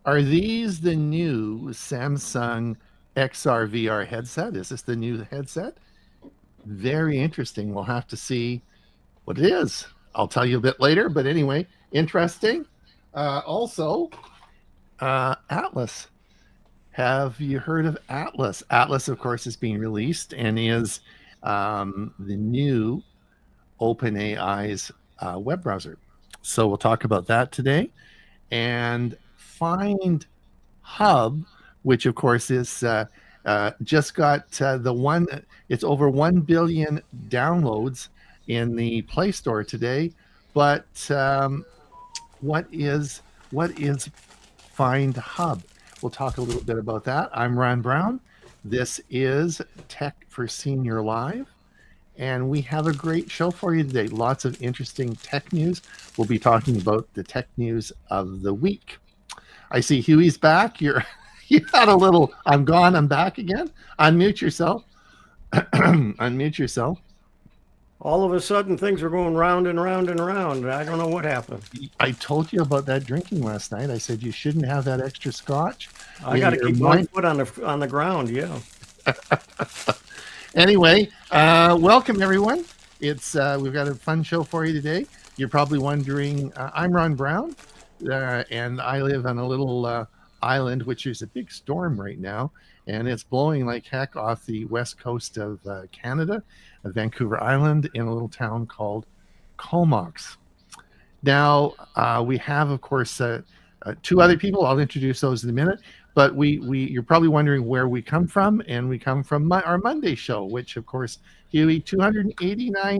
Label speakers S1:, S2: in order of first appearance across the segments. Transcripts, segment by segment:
S1: Are these the new Samsung XR VR headset? Is this the new headset? Very interesting. We'll have to see what it is. I'll tell you a bit later, but anyway, interesting. Also, Atlas. Have you heard of Atlas? Atlas, of course, is being released and is the new OpenAI's web browser. So we'll talk about that today. And Find Hub, which of course is just got it's over 1 billion downloads in the Play Store today. But what is Find Hub? We'll talk a little bit about that. I'm Ron Brown. This is Tech for Senior Live. And we have a great show for you today. Lots of interesting tech news. We'll be talking about the tech news of the week. I see Huey's back. You had a little, I'm gone, I'm back again. Unmute yourself. Unmute yourself.
S2: All of a sudden, things are going round and round and round. I don't know what happened.
S1: I told you about that drinking last night. I said you shouldn't have that extra scotch.
S2: I got to keep one foot on the ground, yeah.
S1: Anyway, welcome everyone. It's we've got a fun show for you today. You're probably wondering, I'm Ron Brown, and I live on a little island, which is a big storm right now, and it's blowing like heck off the west coast of Canada, Vancouver Island, in a little town called Comox. Now, we have, of course, two other people. I'll introduce those in a minute. But you're probably wondering where we come from, and we come from our Monday show, which, of course, Huey, 289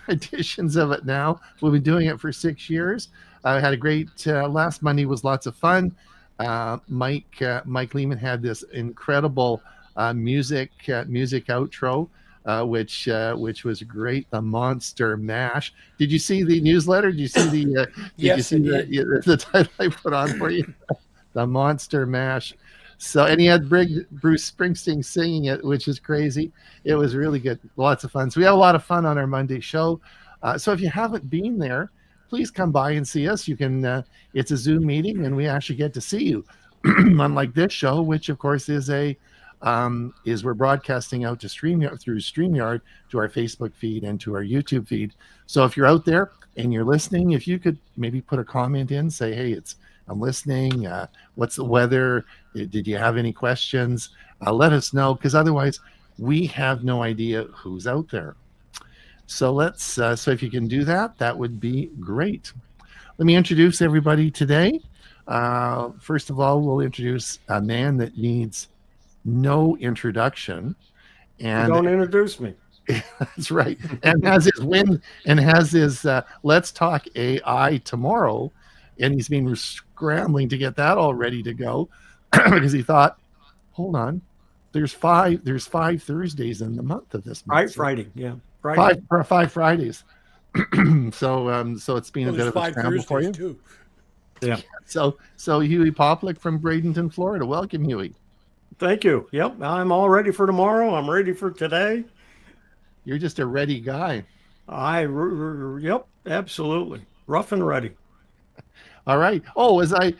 S1: editions of it now. We've been doing it for 6 years. I had a great last Monday was lots of fun. Mike Lehman had this incredible music outro, which was great. The Monster Mash. Did you see the newsletter? Did you see the?
S2: Yes,
S1: did you see the title I put on for you? The Monster Mash. So, and he had Bruce Springsteen singing it, which is crazy. It was really good. Lots of fun. So we have a lot of fun on our Monday show. So if you haven't been there, please come by and see us. You can, it's a Zoom meeting and we actually get to see you. Unlike this show, which of course is we're broadcasting out to StreamYard through StreamYard to our Facebook feed and to our YouTube feed. So if you're out there and you're listening, if you could maybe put a comment in, say, hey, I'm listening. What's the weather? Did you have any questions? Let us know, because otherwise we have no idea who's out there. So so if you can do that, that would be great. Let me introduce everybody today. First of all, we'll introduce a man that needs no introduction. And
S2: don't introduce me.
S1: That's right. And has his win and has his Let's Talk AI tomorrow. And he's been scrambling to get that all ready to go because he thought, hold on, there's five Thursdays in the month of this month.
S2: Right,
S1: So
S2: Friday. Yeah, Friday.
S1: five Fridays. So it's been
S3: Well,
S1: a
S3: there's
S1: bit of a
S3: 5
S1: scramble for
S3: Thursdays
S1: you.
S3: too.
S2: Yeah.
S1: So Huey Poplick from Bradenton, Florida. Welcome, Huey.
S2: Thank you. Yep. I'm all ready for tomorrow. I'm ready for today.
S1: You're just a ready guy.
S2: Yep, absolutely. Rough and ready.
S1: All right. Oh, as I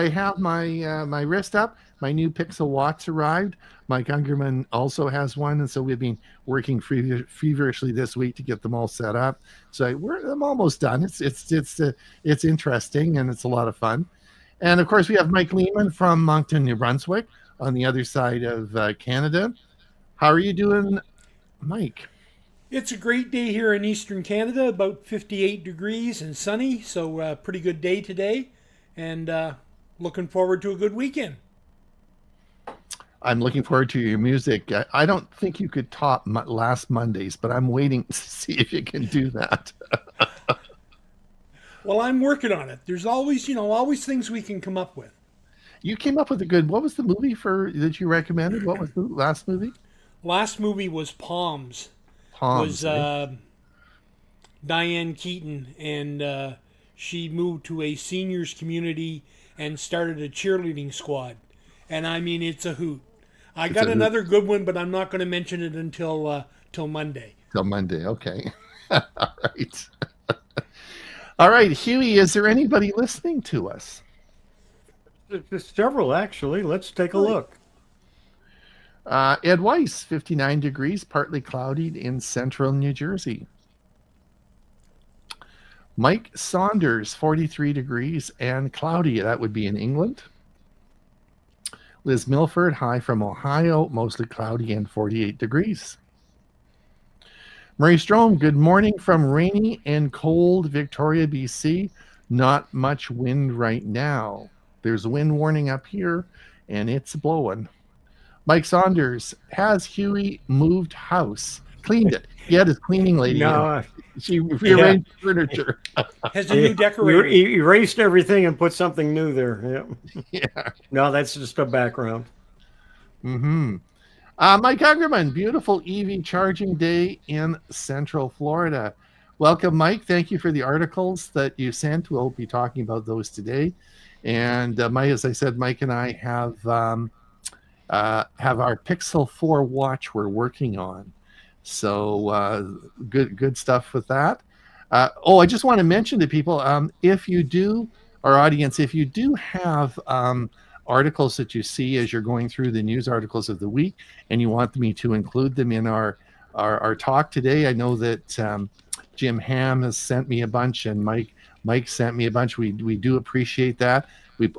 S1: have my wrist up, my new Pixel Watch arrived. Mike Ungerman also has one, and so we've been working feverishly this week to get them all set up. So I'm almost done. It's interesting and it's a lot of fun. And of course, we have Mike Lehman from Moncton, New Brunswick, on the other side of Canada. How are you doing, Mike?
S3: It's a great day here in Eastern Canada, about 58 degrees and sunny, so pretty good day today, and looking forward to a good weekend.
S1: I'm looking forward to your music. I don't think you could top last Monday's, but I'm waiting to see if you can do that.
S3: Well, I'm working on it. There's always things we can come up with.
S1: You came up with a good. What was the movie that you recommended? What was the last movie?
S3: Last movie was Palms.
S1: Palms.
S3: Was Diane Keaton, and she moved to a seniors community and started a cheerleading squad. And I mean, it's a hoot. I got another good one, but I'm not going to mention it until till Monday.
S1: Till Monday, okay. All right. All right, Huey, is there anybody listening to us?
S2: There's several, actually. Let's take a look.
S1: Ed Weiss, 59 degrees, partly cloudy in central New Jersey. Mike Saunders, 43 degrees and cloudy. That would be in England. Liz Milford, high from Ohio, mostly cloudy and 48 degrees. Murray Strom, good morning from rainy and cold Victoria, BC. Not much wind right now. There's a wind warning up here, and it's blowing. Mike Saunders, has Huey moved house? Cleaned it. He had his cleaning lady.
S2: No,
S1: She rearranged furniture.
S3: Has a new decorator.
S2: Erased everything and put something new there. Yep.
S1: Yeah.
S2: No, that's just a background.
S1: Mm-hmm. Mike Ungerman, beautiful EV charging day in Central Florida. Welcome, Mike. Thank you for the articles that you sent. We'll be talking about those today. And Mike, as I said, Mike and I have our Pixel 4 watch we're working on. So good stuff with that. I just want to mention to people, if you do, our audience, if you do have articles that you see as you're going through the news articles of the week and you want me to include them in our talk today, I know that Jim Ham has sent me a bunch and Mike sent me a bunch. We do appreciate that.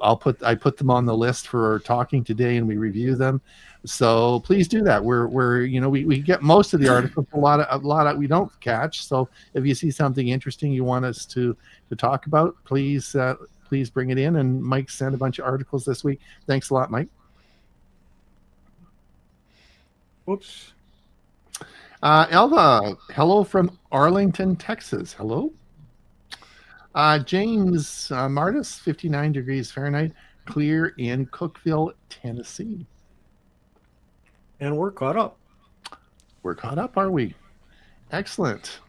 S1: I put them on the list for talking today and we review them. So please do that. We get most of the articles, a lot of we don't catch. So if you see something interesting you want us to talk about, please bring it in. And Mike sent a bunch of articles this week. Thanks a lot, Mike.
S2: Whoops.
S1: Elva, hello from Arlington, Texas. Hello. James Martis, 59 degrees Fahrenheit, clear in Cookeville, Tennessee.
S2: And we're caught up.
S1: We're caught up, are we? Excellent.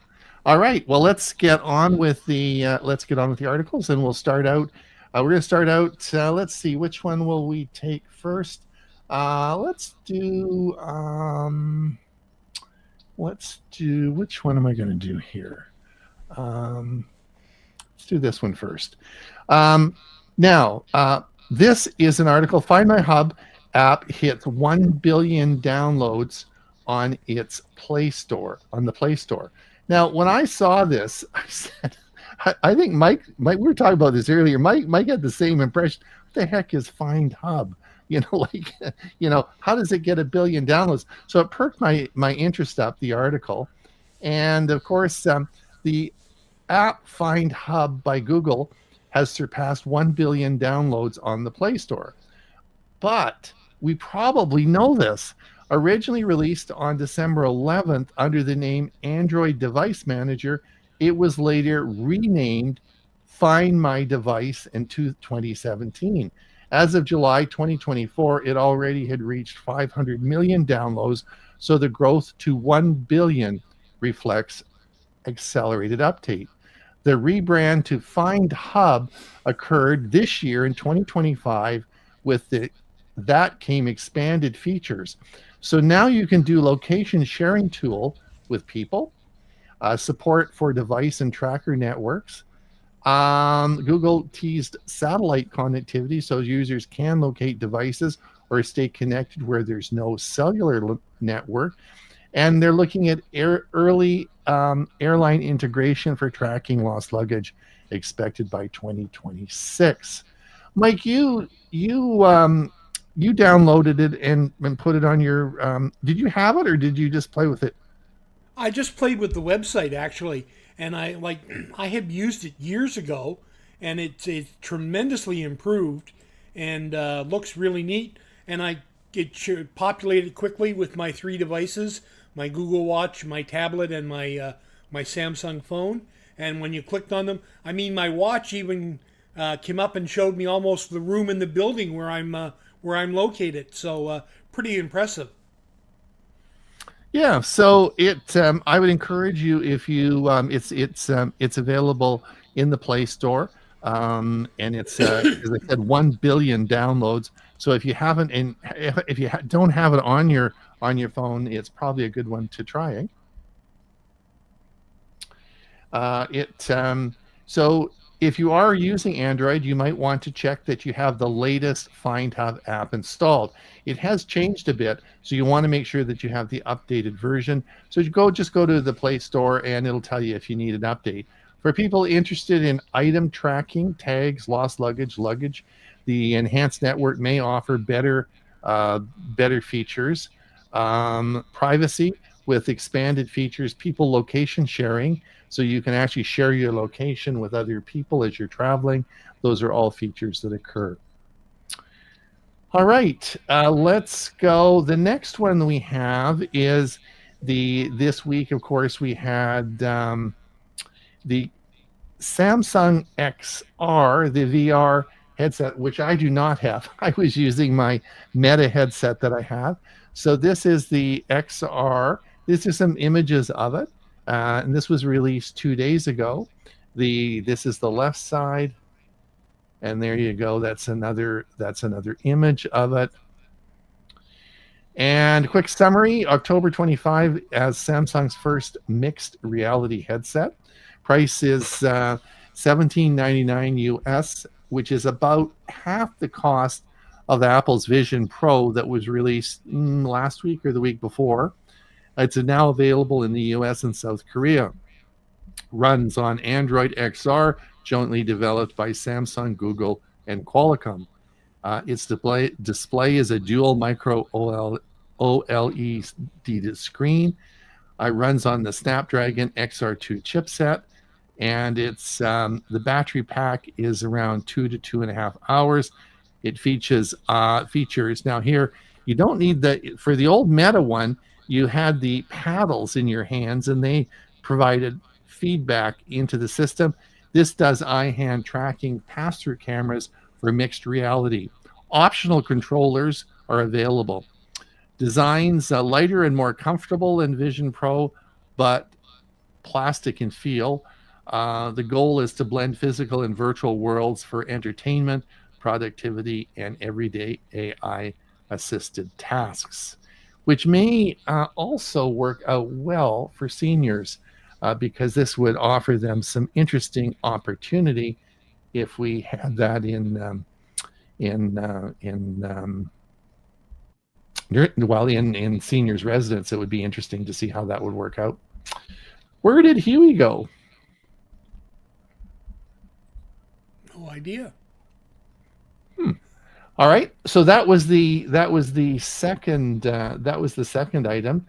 S1: All right. Well, let's get on with the articles, and we'll start out. We're going to start out. Let's see, which one will we take first? Let's do. Which one am I going to do here? Let's do this one first. Now, this is an article. Find My Hub app hits 1 billion downloads on its Play Store, on the Play Store. Now, when I saw this, I said, I think Mike, we were talking about this earlier. Mike had the same impression. What the heck is Find Hub? How does it get 1 billion downloads? So it perked my interest up, the article. And of course, the app Find Hub by Google has surpassed 1 billion downloads on the Play Store. But we probably know this. Originally released on December 11th under the name Android Device Manager, it was later renamed Find My Device in 2017. As of July 2024, it already had reached 500 million downloads, so the growth to 1 billion reflects accelerated uptake. The rebrand to Find Hub occurred this year in 2025. With that came expanded features. So now you can do location sharing tool with people, support for device and tracker networks. Google teased satellite connectivity so users can locate devices or stay connected where there's no cellular network. And they're looking at early airline integration for tracking lost luggage, expected by 2026. Mike, you downloaded it and put it on your. Did you have it or did you just play with it?
S3: I just played with the website actually, and I had used it years ago, and it's tremendously improved, and looks really neat. And it should populate it quickly with my three devices: my Google Watch, my tablet, and my Samsung phone. And when you clicked on them, I mean, my watch even came up and showed me almost the room in the building where I'm located. So pretty impressive.
S1: Yeah, so it I would encourage you if you it's available in the Play Store, and it's as I said 1 billion downloads. So if you haven't and if you don't have it on your phone, it's probably a good one to try. Eh? It so if you are using Android, you might want to check that you have the latest Find Hub app installed. It has changed a bit, so you want to make sure that you have the updated version. So you just go to the Play Store, and it'll tell you if you need an update. For people interested in item tracking, tags, lost luggage, the enhanced network may offer better features, privacy with expanded features, people location sharing, so you can actually share your location with other people as you're traveling. Those are all features that occur. All right, let's go. The next one we have is this week. Of course, we had the Samsung XR, the VR headset, which I do not have. I was using my Meta headset that I have. So this is the XR. This is some images of it, and this was released 2 days ago. This is the left side, and there you go. That's another image of it. And quick summary: October 25 as Samsung's first mixed reality headset. Price is $17.99 US, which is about half the cost of Apple's Vision Pro that was released last week or the week before. It's now available in the US and South Korea. Runs on Android XR, jointly developed by Samsung, Google, and Qualcomm. Its display is a dual micro OLED screen. It runs on the Snapdragon XR2 chipset, and it's the battery pack is around 2 to 2.5 hours. It features now here. You don't need for the old Meta one. You had the paddles in your hands, and they provided feedback into the system. This does eye-hand tracking pass-through cameras for mixed reality. Optional controllers are available. Designs lighter and more comfortable than Vision Pro, but plastic in feel. The goal is to blend physical and virtual worlds for entertainment, productivity, and everyday AI-assisted tasks, which may also work out well for seniors because this would offer them some interesting opportunity if we had that in seniors residence. It would be interesting to see how that would work out. Where did Huey go?
S3: No idea.
S1: All right, so that was the second item,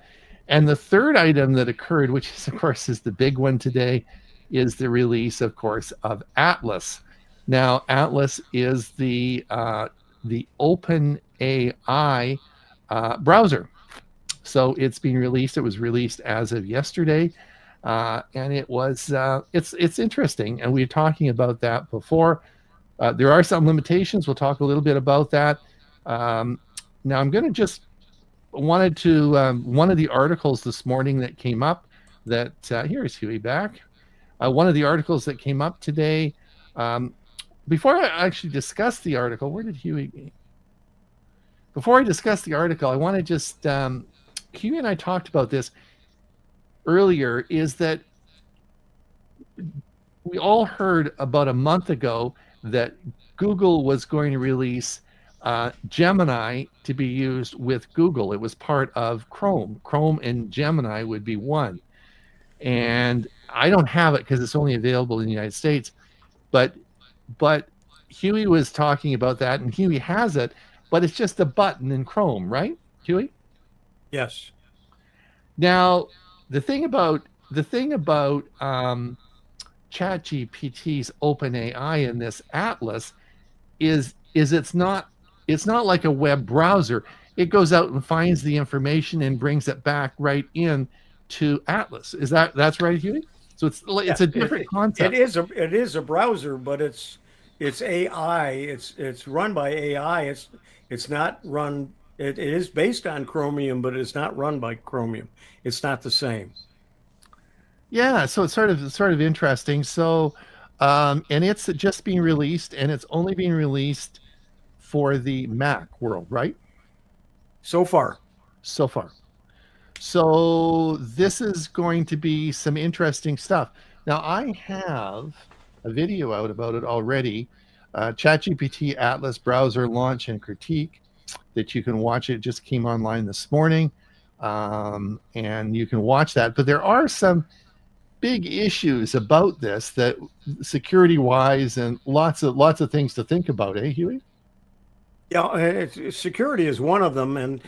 S1: and the third item that occurred, which is of course is the big one today, is the release, of course, of Atlas. Now, Atlas is the open AI browser. So it's being released. It was released as of yesterday, and it was it's interesting. And we were talking about that before. There are some limitations. We'll talk a little bit about that. Um, Now I'm going to just wanted to one of the articles this morning that came up that here's Huey back. One of the articles that came up today. Before I actually discuss the article, where did Huey? Before I discuss the article, I want to just Huey and I talked about this earlier. Is that we all heard about a month ago that Google was going to release Gemini to be used with Google. It was part of Chrome. Chrome and Gemini would be one. And I don't have it because it's only available in the United States. But Huey was talking about that, and Huey has it, but it's just a button in Chrome, right, Huey?
S2: Yes.
S1: Now, the thing about ChatGPT's OpenAI in this Atlas is it's not like a web browser. It goes out and finds the information and brings it back right in to Atlas. That's right, Huey? So it's a different concept.
S2: It is a browser, but it's AI. It's run by AI. It's not run. It is based on Chromium, but it's not run by Chromium. It's not the same.
S1: Yeah, so it's sort of interesting. So, and it's just being released, and it's only being released for the Mac world, right?
S2: So far.
S1: So far. So this is going to be some interesting stuff. Now, I have a video out about it already. ChatGPT Atlas browser launch and critique that you can watch. It just came online this morning, and you can watch that. But there are some big issues about this that security wise and lots of things to think about, eh, Huey?
S2: Yeah, security is one of them, and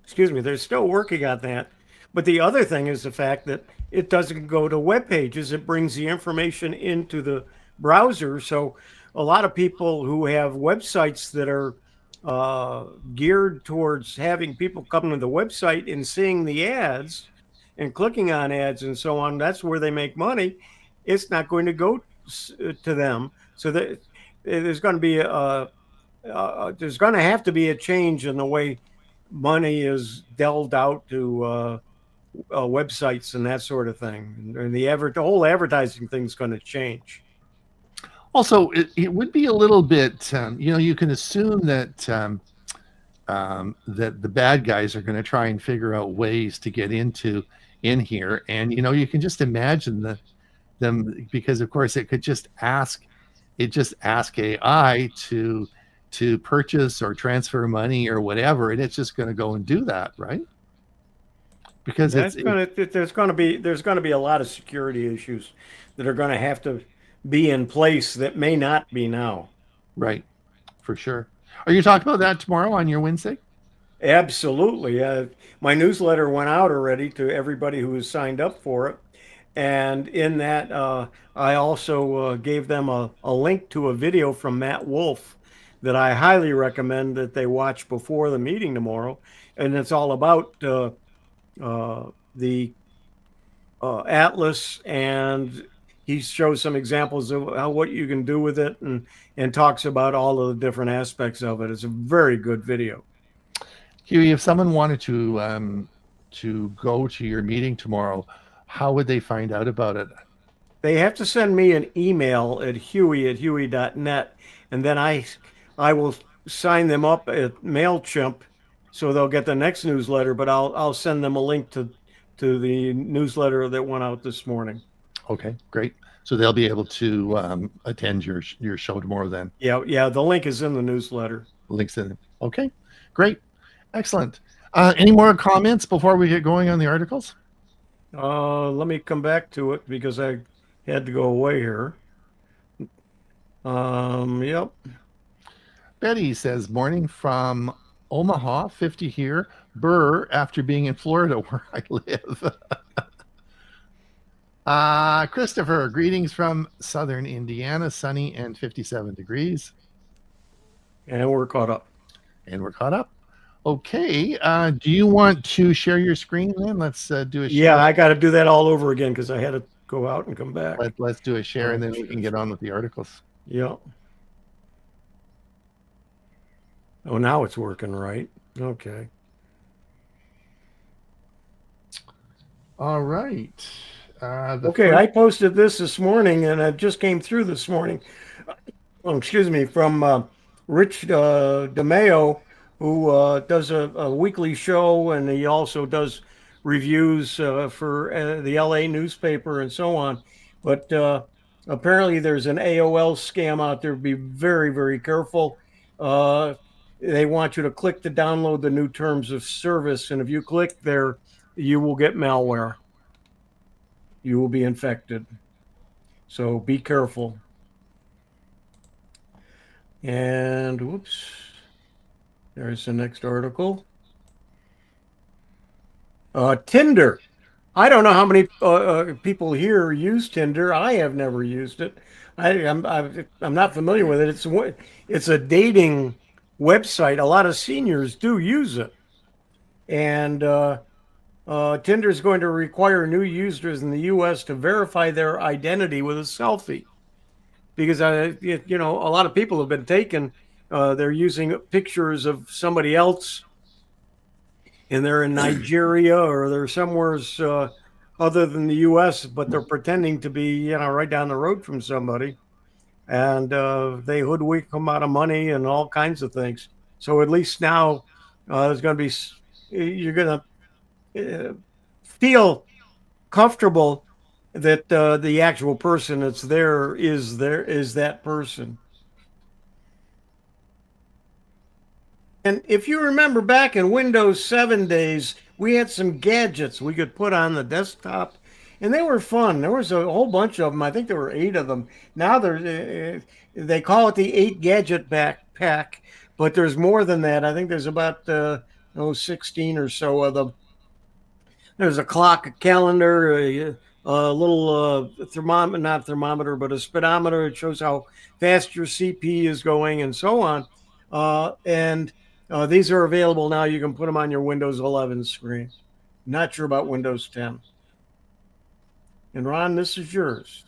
S2: excuse me, they're still working on that. But the other thing is the fact that it doesn't go to web pages; it brings the information into the browser. So a lot of people who have websites that are geared towards having people come to the website and seeing the ads and clicking on ads and so on, that's where they make money. It's not going to go to them. So that there's going to be there's going to have to be a change in the way money is delved out to websites and that sort of thing, and the whole advertising thing's going to change.
S1: Also, it would be a little bit, you can assume that that the bad guys are going to try and figure out ways to get in here, and you can just imagine them, because of course it could just ask AI to purchase or transfer money or whatever, and it's just going to go and do that, right? Because
S2: there's going to be a lot of security issues that are going to have to be in place that may not be now.
S1: Right, for sure. Are you talking about that tomorrow on your Wednesday?
S2: Absolutely. My newsletter went out already to everybody who has signed up for it. And in that, I also gave them a link to a video from Matt Wolf that I highly recommend that they watch before the meeting tomorrow. And it's all about the Atlas, and he shows some examples of what you can do with it, and talks about all of the different aspects of it. It's a very good video.
S1: Huey, if someone wanted to go to your meeting tomorrow, how would they find out about it?
S2: They have to send me an email at huey@huey.net, and then I will sign them up at MailChimp, so they'll get the next newsletter. But I'll send them a link to the newsletter that went out this morning.
S1: Okay, great. So they'll be able to attend your show tomorrow then.
S2: Yeah. The link is in the newsletter.
S1: Links in. Okay, great, excellent. Any more comments before we get going on the articles?
S2: Let me come back to it because I had to go away here. Yep.
S1: Betty says, morning from Omaha, 50 here. Burr, after being in Florida where I live. Christopher, greetings from southern Indiana, sunny and 57 degrees.
S2: And we're caught up.
S1: Okay. Do you want to share your screen then? Let's do a
S2: Yeah,
S1: share.
S2: I got to do that all over again because I had to go out and come back.
S1: Let's do a share, and then we can get on with the articles.
S2: Yeah. Oh, now it's working right. Okay.
S1: All right.
S2: Okay, I posted this morning, and it just came through this morning. Oh, excuse me, from Rich DeMeo, who does a weekly show, and he also does reviews for the LA newspaper and so on. But apparently, there's an AOL scam out there. Be very, very careful. They want you to click to download the new terms of service, and if you click there, you will get malware. You will be infected. So be careful. And whoops, there's the next article. Tinder. I don't know how many people here use Tinder. I have never used it. I'm not familiar with it. It's a dating website. A lot of seniors do use it, and Tinder is going to require new users in the U.S. to verify their identity with a selfie. Because a lot of people have been taken. They're using pictures of somebody else, and they're in Nigeria or they're somewhere other than the U.S., but they're pretending to be, right down the road from somebody, and they hoodwink them out of money and all kinds of things. So at least now, there's going to be you're going to feel comfortable that the actual person that's there is that person. And if you remember back in Windows 7 days, we had some gadgets we could put on the desktop, and they were fun. There was a whole bunch of them. I think there were 8 of them. Now they call it the 8 gadget backpack, but there's more than that. I think there's about 16 or so of them. There's a clock, a calendar, a little thermometer, not thermometer, but a speedometer. It shows how fast your CP is going and so on. And these are available now. You can put them on your Windows 11 screen. Not sure about Windows 10. And Ron, this is yours.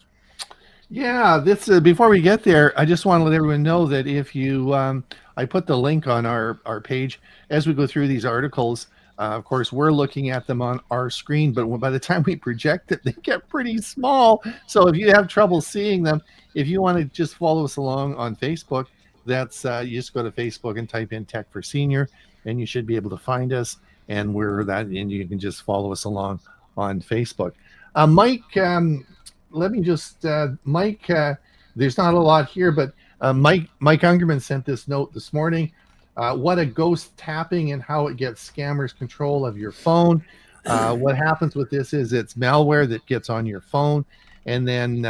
S1: Yeah, this before we get there, I just want to let everyone know that if you, I put the link on our page as we go through these articles. Of course, we're looking at them on our screen, but by the time we project it, they get pretty small. So if you have trouble seeing them, if you want to just follow us along on Facebook, that's you just go to Facebook and type in Tech for Senior, and you should be able to find us. And and you can just follow us along on Facebook. Mike, let me just Mike. There's not a lot here, but Mike Ungerman sent this note this morning. What a ghost tapping and how it gets scammers control of your phone. What happens with this is it's malware that gets on your phone, and then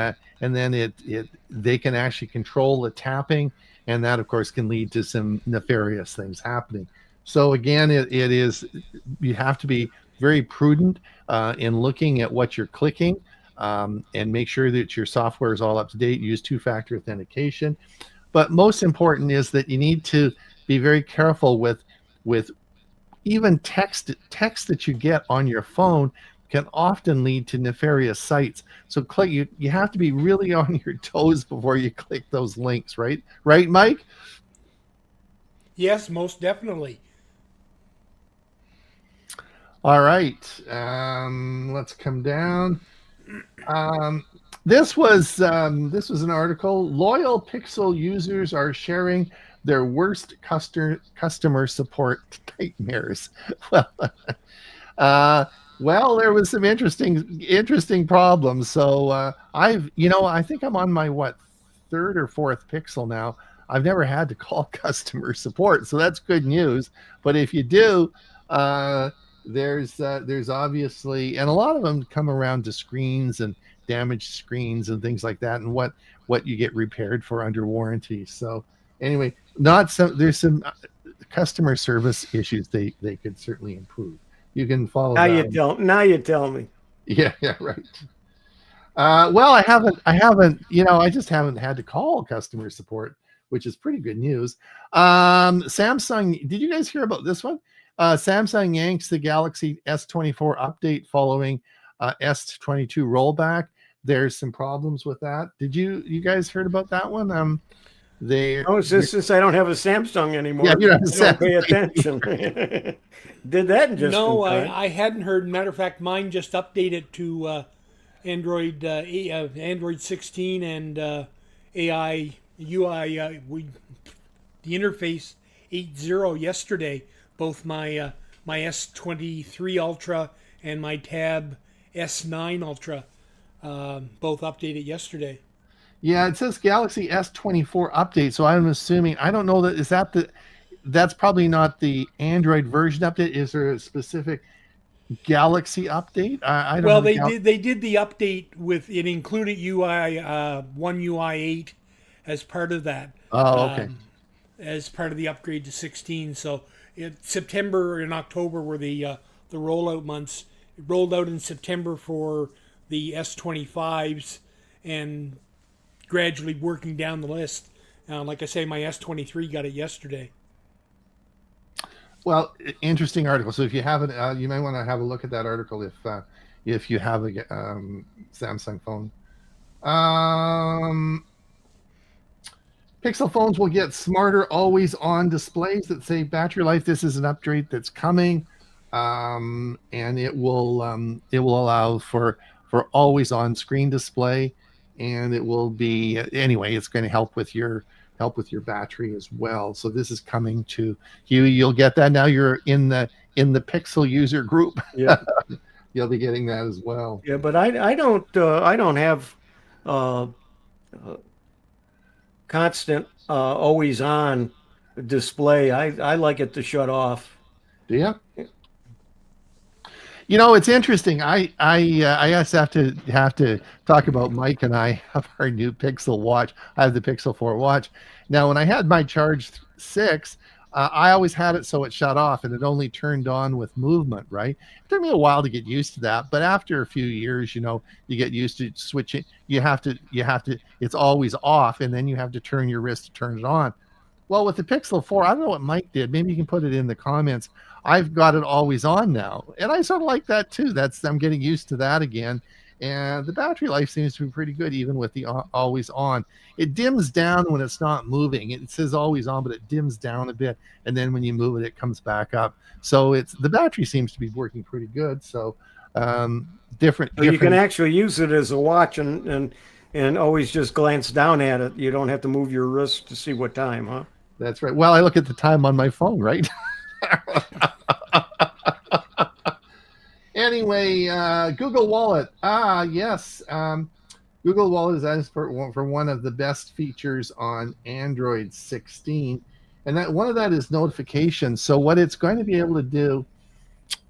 S1: they can actually control the tapping, and that of course can lead to some nefarious things happening. So again, it is, you have to be very prudent in looking at what you're clicking, and make sure that your software is all up to date. Use two-factor authentication, but most important is that you need to be very careful with even text that you get on your phone can often lead to nefarious sites. So you have to be really on your toes before you click those links, right, Mike?
S3: Yes, most definitely.
S1: All right, let's come down. This was an article. Loyal Pixel users are sharing their worst customer support nightmares. Well, there was some interesting problems. So I think I'm on my 3rd or 4th Pixel now. I've never had to call customer support, so that's good news. But if you do, there's obviously, and a lot of them come around to screens and damaged screens and things like that, and what you get repaired for under warranty. So anyway, there's some customer service issues they could certainly improve. You can follow
S2: now you tell me.
S1: Yeah, right. Well, I just haven't had to call customer support, which is pretty good news. Samsung, did you guys hear about this one? Samsung yanks the Galaxy S24 update following S22 rollback. There's some problems with that. Did you guys heard about that one? They
S2: Oh, it's just since I don't have a Samsung anymore,
S1: yeah, you know,
S2: I don't pay attention. Did that just in
S3: No,
S2: time.
S3: I hadn't heard. Matter of fact, mine just updated to Android 16 and AI UI. The interface 8.0 yesterday. Both my S23 Ultra and my Tab S9 Ultra both updated yesterday.
S1: Yeah, it says Galaxy S24 update. So I'm assuming I don't know that is that the that's probably not the Android version update. Is there a specific Galaxy update? I don't
S3: Well,
S1: have a
S3: they did the update with it included UI one UI 8 as part of that.
S1: Oh, okay.
S3: Um, as part of the upgrade to 16. So September and October were the rollout months. It rolled out in September for the S25s and gradually working down the list. Like I say, my S23 got it yesterday.
S1: Well, interesting article. So if you haven't, you might want to have a look at that article if you have a Samsung phone. Pixel phones will get smarter always-on displays that save battery life. This is an upgrade that's coming, and it will allow for always-on screen display, and it will be anyway. It's going to help with your battery as well. So this is coming to you. You'll get that now. You're in the Pixel user group.
S2: Yeah,
S1: You'll be getting that as well.
S2: yeah, but I don't have uh, constant always on display. I like it to shut off.
S1: Do you? You know, it's interesting. I guess have to talk about Mike and I have our new Pixel watch. I have the Pixel 4 watch. Now, when I had my Charge 6, I always had it so it shut off and it only turned on with movement, right? It took me a while to get used to that, but after a few years, you know, you get used to switching. You have to it's always off and then you have to turn your wrist to turn it on. Well, with the Pixel 4, I don't know what Mike did. Maybe you can put it in the comments. I've got it always on now, and I sort of like that too. I'm getting used to that again, and the battery life seems to be pretty good even with the always on. It dims down when it's not moving. It says always on, but it dims down a bit, and then when you move it, it comes back up. So the battery seems to be working pretty good. So different.
S2: So you can actually use it as a watch and always just glance down at it. You don't have to move your wrist to see what time, huh?
S1: That's right. Well, I look at the time on my phone, right? Anyway, Google Wallet. Yes. Google Wallet is as for one of the best features on Android 16. And that one of that is notifications. So what it's going to be able to do,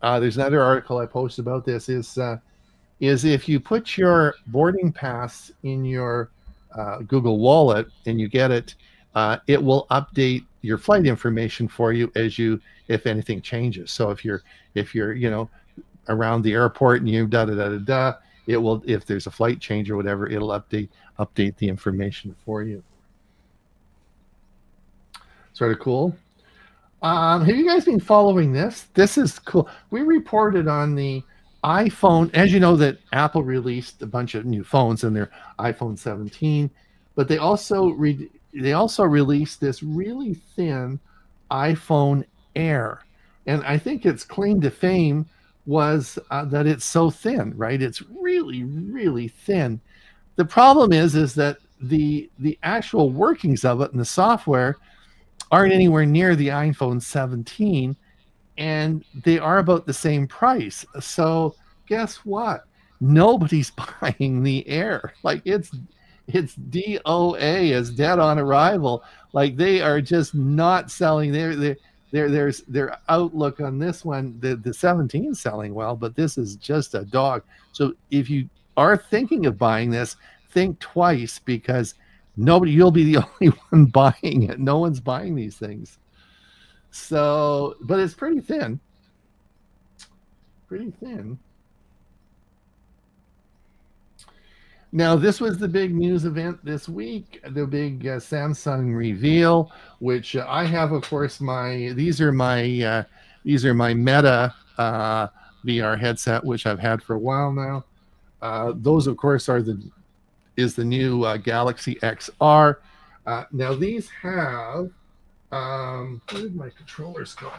S1: there's another article I posted about this, is if you put your boarding pass in your Google Wallet and you get it, it will update your flight information for you if anything changes. So if you're around the airport and you it will, if there's a flight change or whatever, it'll update the information for you. Sort of cool. Have you guys been following this? This is cool. We reported on the iPhone, as you know, that Apple released a bunch of new phones in their iPhone 17, but they also released this really thin iPhone Air, and I think its claim to fame was that it's so thin, right? It's really, really thin. The problem is that the actual workings of it and the software aren't anywhere near the iPhone 17, and they are about the same price. So guess what? Nobody's buying the Air. Like it's DOA, is dead on arrival. Like they are just not selling. Their outlook on this one, the 17 is selling well, but this is just a dog. So if you are thinking of buying this, think twice, because you'll be the only one buying it. No one's buying these things. So, but it's pretty thin. Pretty thin. Now, this was the big news event this week, the big Samsung reveal, which I have, of course, these are my These are my Meta VR headset, which I've had for a while now. Those, of course, is the new Galaxy XR. Now these have where did my controllers go?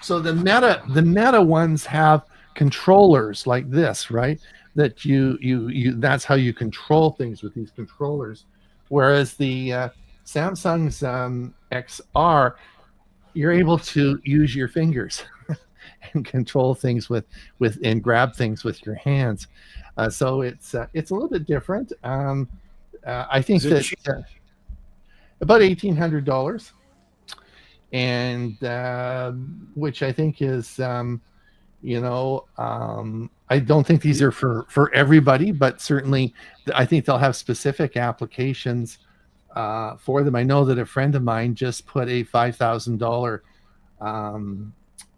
S1: So the Meta ones have controllers like this, right? That you that's how you control things with these controllers. Whereas the Samsung's XR, you're able to use your fingers and control things with and grab things with your hands. So it's a little bit different. I think
S2: Is it
S1: that
S2: cheap?
S1: about $1,800, and which I think is I don't think these are for everybody, but certainly I think they'll have specific applications for them. I know that a friend of mine just put a $5,000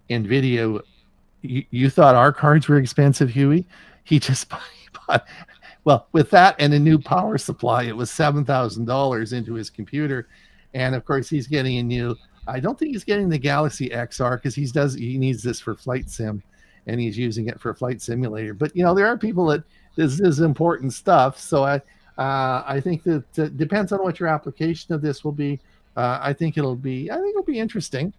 S1: NVIDIA. You thought our cards were expensive, Huey? He just bought, well, with that and a new power supply, it was $7,000 into his computer, and of course he's getting a new. I don't think he's getting the Galaxy XR because he needs this for flight sim, and he's using it for a flight simulator. But there are people that this is important stuff. So I think that depends on what your application of this will be. I think it'll be interesting.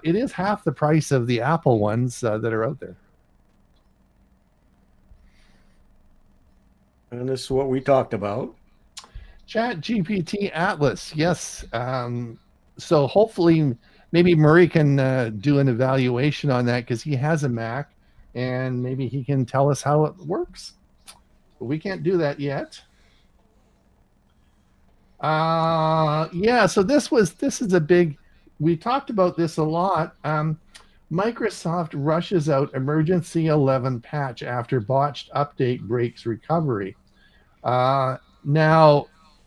S1: It is half the price of the Apple ones that are out there.
S2: And this is what we talked about.
S1: Chat GPT Atlas, yes. So hopefully, maybe Murray can do an evaluation on that because he has a Mac, and maybe he can tell us how it works. But we can't do that yet. Yeah. So this is a big. We talked about this a lot. Microsoft rushes out emergency 11 patch after botched update breaks recovery. Now,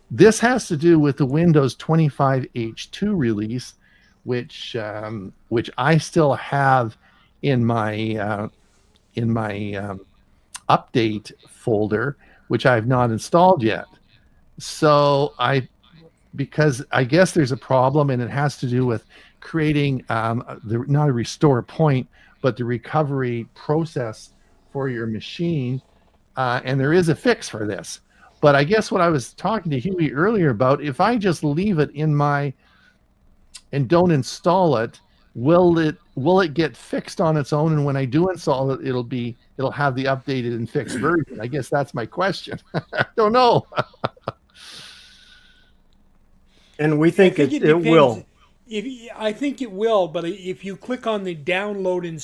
S1: this has to do with the Windows 25H2 release, which I still have in my update folder, which I've not installed yet. So because I guess there's a problem, and it has to do with creating not a restore point, but the recovery process for your machine. And there is a fix for this. But I guess what I was talking to Huey earlier about, if I just leave it and don't install it, will it get fixed on its own? And when I do install it, it'll have the updated and fixed version. I guess that's my question. I don't know.
S2: And we think it will.
S3: I think it will, but if you click on the download and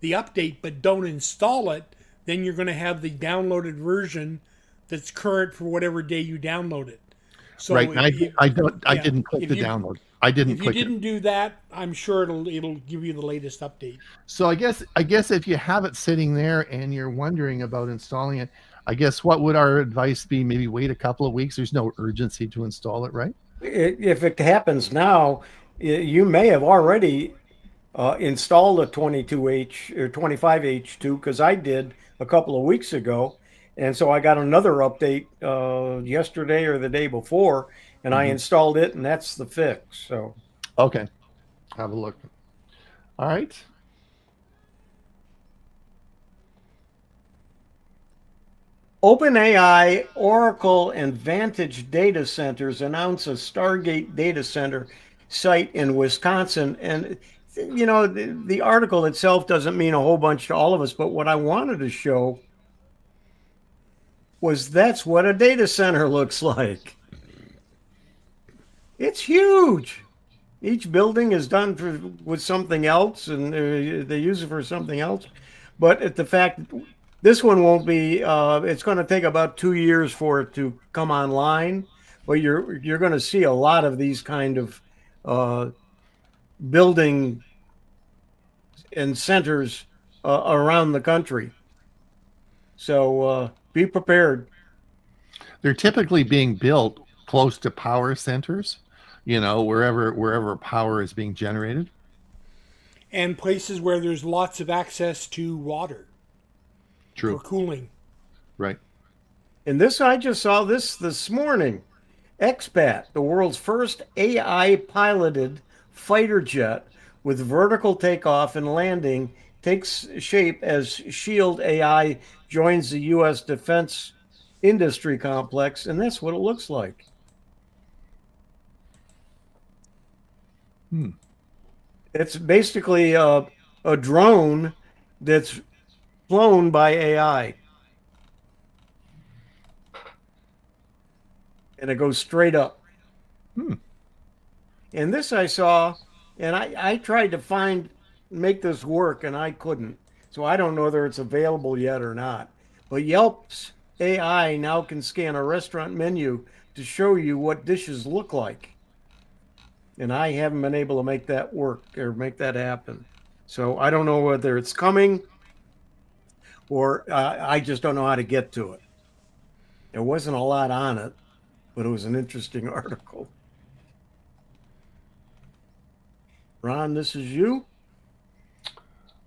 S3: the update, but don't install it, then you're going to have the downloaded version that's current for whatever day you download it. So
S1: right. I didn't click the download. I didn't.
S3: If you didn't do that, I'm sure it'll give you the latest update.
S1: So I guess if you have it sitting there and you're wondering about installing it, I guess what would our advice be? Maybe wait a couple of weeks. There's no urgency to install it, right?
S2: If it happens now, you may have already installed a 22H or 25H2, because I did a couple of weeks ago. And so I got another update yesterday or the day before, and I installed it, and that's the fix. So
S1: okay, have a look. All right.
S2: OpenAI, Oracle, and Vantage data centers announce a Stargate data center site in Wisconsin. And, the article itself doesn't mean a whole bunch to all of us, but what I wanted to show was that's what a data center looks like. It's huge. Each building is done with something else, and they use it for something else. But at the fact this one won't be. It's going to take about 2 years for it to come online, but you're going to see a lot of these kind of building and centers around the country. So be prepared.
S1: They're typically being built close to power centers, wherever power is being generated.
S3: And places where there's lots of access to water.
S1: True.
S3: For cooling.
S1: Right.
S2: And I just saw this morning. XBAT, the world's first AI piloted fighter jet with vertical takeoff and landing, takes shape as Shield AI joins the U.S. defense industry complex, and that's what it looks like.
S1: Hmm.
S2: It's basically a drone that's flown by AI, and it goes straight up.
S1: Hmm.
S2: And this I saw, and I tried to make this work, and I couldn't. So I don't know whether it's available yet or not. But Yelp's AI now can scan a restaurant menu to show you what dishes look like. And I haven't been able to make that work or make that happen. So I don't know whether it's coming or I just don't know how to get to it. There wasn't a lot on it, but it was an interesting article. Ron, this is you.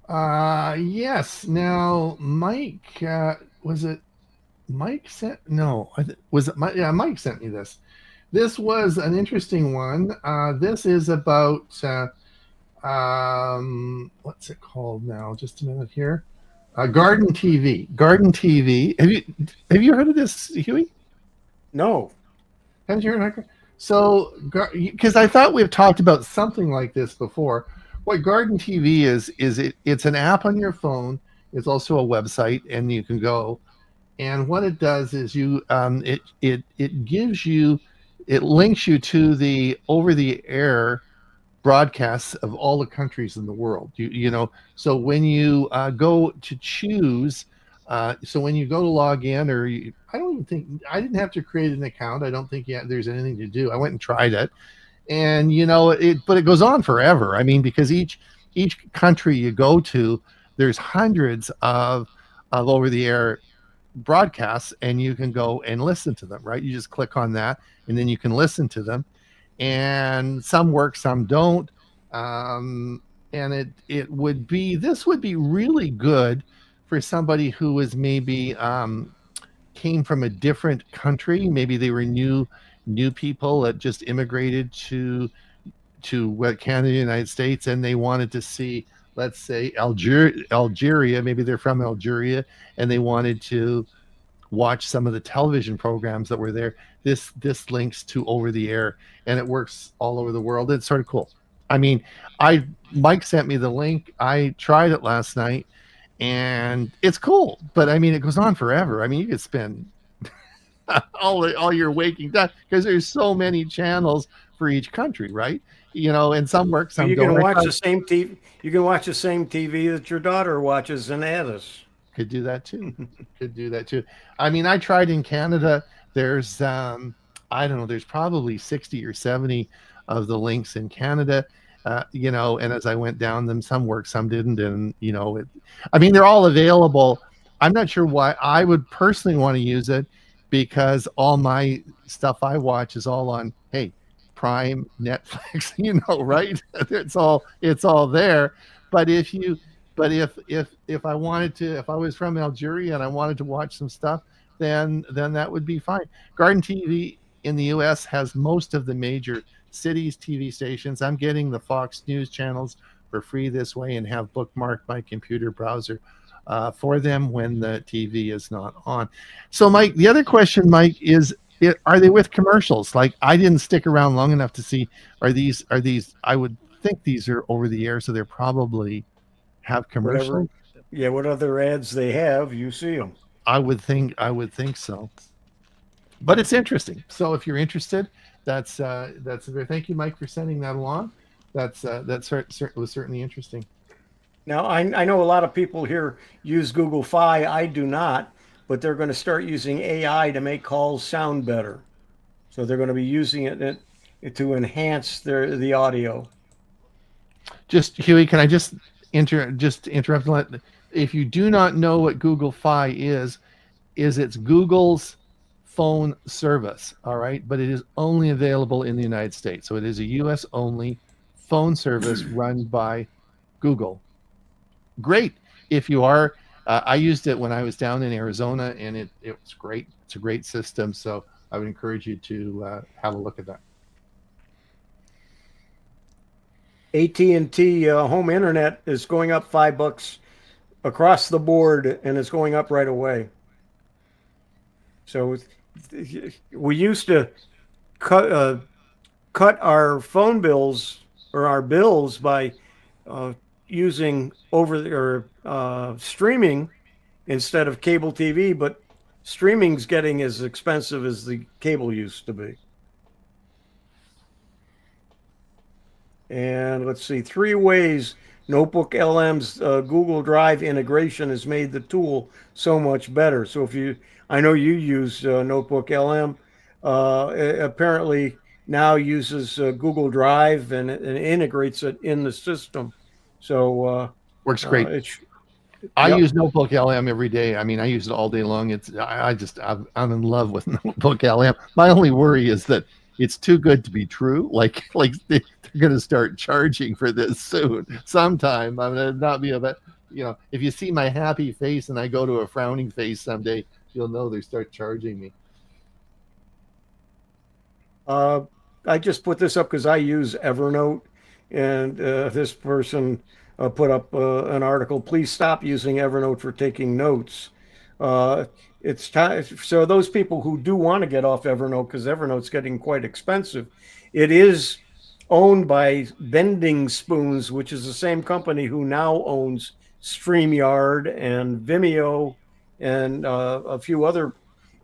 S1: Yes. Now, Mike, was it Mike sent? No, was it Mike? Yeah, Mike sent me this. This was an interesting one. This is about what's it called now? Just a minute here. Garden TV. Garden TV. Have you heard of this, Huey?
S2: No.
S1: Haven't you heard of it? So, because I thought we've talked about something like this before. What Garden TV is it's an app on your phone. It's also a website, and you can go. And what it does is it gives you, it links you to the over the air broadcasts of all the countries in the world. So when you go to choose, so when you go to log in, I don't even think I didn't have to create an account. I don't think there's anything to do. I went and tried it, and but it goes on forever. I mean, because each country you go to, there's hundreds of over the air broadcasts, and you can go and listen to them. Right? You just click on that, and then you can listen to them, and some work, some don't. And this would be really good for somebody who is maybe came from a different country. Maybe they were new people that just immigrated to Canada, United States, and they wanted to see, let's say, Algeria. Maybe they're from Algeria, and they wanted to watch some of the television programs that were there. This links to over the air, and it works all over the world. It's sort of cool. I mean, I Mike sent me the link. I tried it last night, and it's cool. But I mean, it goes on forever. I mean, you could spend all your waking time because there's so many channels for each country, right? And some work, some
S2: You
S1: don't.
S2: can watch the same TV. You can watch the same TV that your daughter watches in Addis.
S1: Could do that too. Could do that too. I mean, I tried in Canada. There's I don't know, there's probably 60 or 70 of the links in Canada. And as I went down them, some worked, some didn't. And I mean, they're all available. I'm not sure why I would personally want to use it, because all my stuff I watch is all on, hey, Prime, Netflix, right? It's all there. But if I wanted to, if I was from Algeria and I wanted to watch some stuff, then that would be fine. Garden TV in the US has most of the major cities TV stations. I'm getting the Fox News channels for free this way, and have bookmarked my computer browser for them when the TV is not on. So Mike, the other question, Mike, is are they with commercials? Like, I didn't stick around long enough to see, are these I would think these are over the air, so they're probably have commercials.
S2: What other ads they have, you see them.
S1: I would think so. But it's interesting. So if you're interested, that's very, thank you, Mike, for sending that along. That was certainly interesting.
S2: Now I know a lot of people here use Google Fi. I do not, but they're going to start using AI to make calls sound better. So they're going to be using it to enhance the audio.
S1: Just Huey, can I just interrupt? If you do not know what Google Fi is it's Google's phone service, all right? But it is only available in the United States. So it is a US only phone service run by Google. Great. If you are, I used it when I was down in Arizona, and it was great. It's a great system. So I would encourage you to have a look at that.
S2: AT&T home internet is going up $5 across the board, and it's going up right away. So we used to cut our phone bills or our bills by uh, using over or streaming instead of cable TV, but streaming's getting as expensive as the cable used to be. And let's see, 3 ways Notebook LM's Google Drive integration has made the tool so much better. So if you, I know you use Notebook LM, apparently now uses Google Drive and integrates it in the system. So
S1: Works great.
S2: it's
S1: I
S2: yep.
S1: use Notebook LM every day. I mean, I use it all day long. I'm in love with Notebook LM. My only worry is that it's too good to be true. Like they're going to start charging for this soon. Sometime I'm going to not be able. If you see my happy face and I go to a frowning face someday, you'll know they start charging me.
S2: I just put this up because I use Evernote, and this person put up an article. Please stop using Evernote for taking notes. It's time. So those people who do want to get off Evernote, because Evernote's getting quite expensive, it is owned by Bending Spoons, which is the same company who now owns StreamYard and Vimeo and a few other,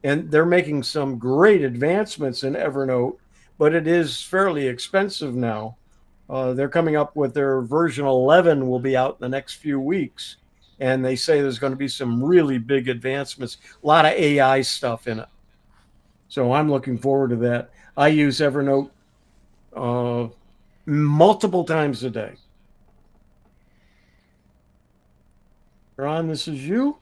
S2: and they're making some great advancements in Evernote, but it is fairly expensive now. They're coming up with their version 11 will be out in the next few weeks. And they say there's going to be some really big advancements, a lot of AI stuff in it. So I'm looking forward to that. I use Evernote multiple times a day. Ron, this is you.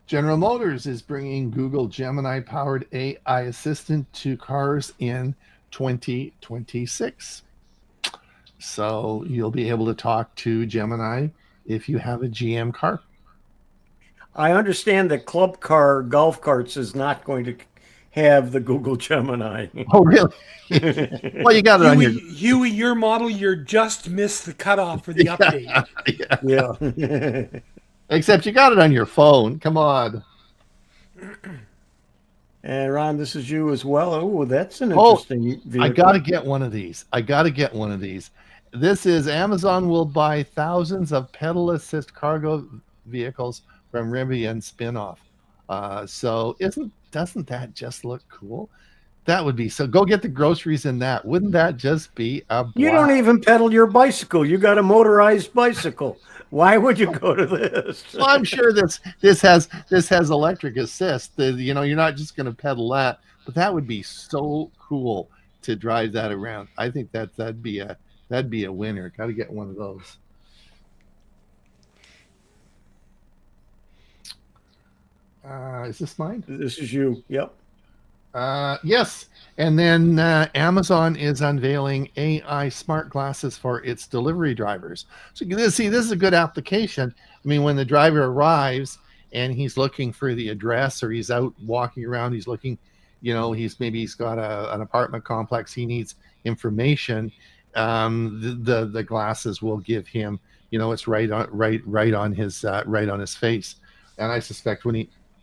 S1: General Motors is bringing Google Gemini powered AI assistant to cars in 2026. So you'll be able to talk to Gemini if you have a GM car.
S2: I understand that Club Car Golf Carts is not going to have the Google Gemini.
S1: Oh, really? Well, you got it on your
S3: Huey, your model, you just missed the cutoff for the update.
S2: Yeah.
S1: Except you got it on your phone. Come on.
S2: And Ron, this is you as well. Oh, that's an interesting vehicle.
S1: I got to get one of these. This is Amazon will buy thousands of pedal assist cargo vehicles from Rivian spinoff. So doesn't that just look cool? That would be so. Go get the groceries in that. Wouldn't that just be a blast?
S2: You don't even pedal your bicycle. You got a motorized bicycle. Why would you go to this?
S1: Well, I'm sure this has electric assist. You're not just going to pedal that, but that would be so cool to drive that around. I think that'd be a winner. Got to get one of those. Is this mine?
S2: This is you. Yep.
S1: Yes. And then Amazon is unveiling AI smart glasses for its delivery drivers. So this is a good application. I mean, when the driver arrives and he's looking for the address, or he's out walking around, he's looking, he's got an apartment complex, he needs information. The glasses will give him, it's right on his face. And I suspect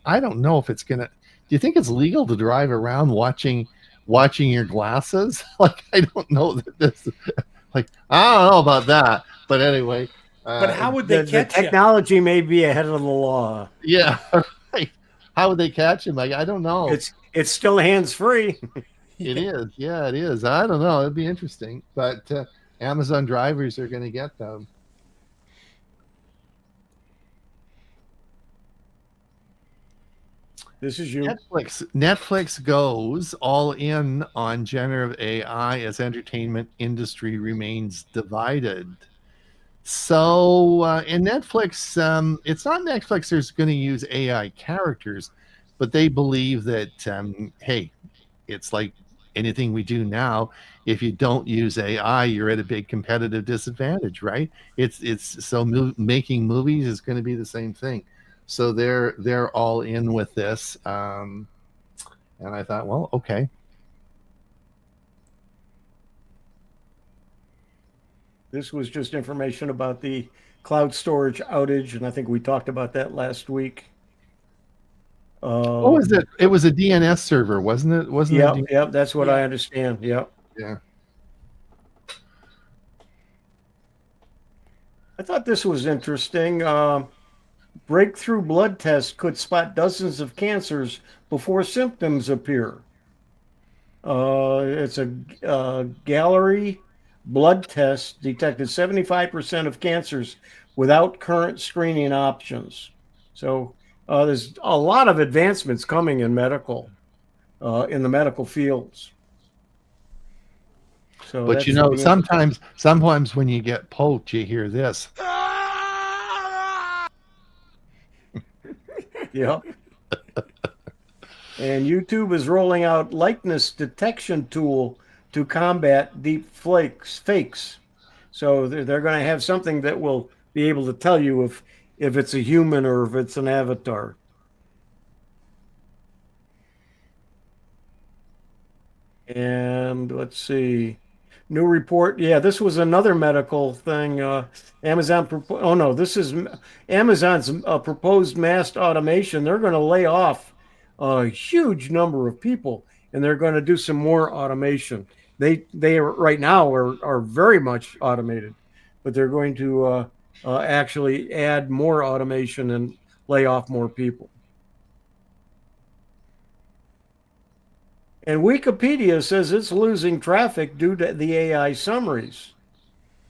S1: I don't know if it's gonna. Do you think it's legal to drive around watching your glasses? Like, I don't know that this. Like, I don't know about that. But anyway.
S3: But how would they catch
S2: the technology may be ahead of the law.
S1: Yeah. Right. How would they catch him? I don't know.
S2: It's still hands free.
S1: It is. Yeah, it is. I don't know. It'd be interesting. But Amazon drivers are going to get them.
S2: This is you.
S1: Netflix goes all in on generative AI as entertainment industry remains divided. So in Netflix, it's not Netflix that's going to use AI characters, but they believe that, hey, it's like anything we do now. If you don't use AI, you're at a big competitive disadvantage, right? Making movies is going to be the same thing. So they're all in with this, and And I thought, well, okay.
S2: This was just information about the cloud storage outage, and I think we talked about that last week.
S1: What was it? It was a DNS server, wasn't it? Wasn't
S2: Yep,
S1: it?
S2: yep, that's what
S3: Yeah.
S2: I understand. Yep.
S1: Yeah.
S2: I thought this was interesting. Breakthrough blood tests could spot dozens of cancers before symptoms appear. It's a gallery blood test detected 75% of cancers without current screening options. So there's a lot of advancements coming in medical, in the medical fields. So
S1: But
S2: that
S1: you
S2: should
S1: know,
S2: be
S1: sometimes when you get poked, you hear this.
S2: yeah. And YouTube is rolling out likeness detection tool to combat deep fakes. So they're going to have something that will be able to tell you if it's a human or if it's an avatar. And let's see. New report. Yeah, this was another medical thing. Amazon. Oh no, this is Amazon's proposed mass automation. They're going to lay off a huge number of people, and they're going to do some more automation. They are, right now are very much automated, but they're going to actually add more automation and lay off more people. And Wikipedia says it's losing traffic due to the AI summaries,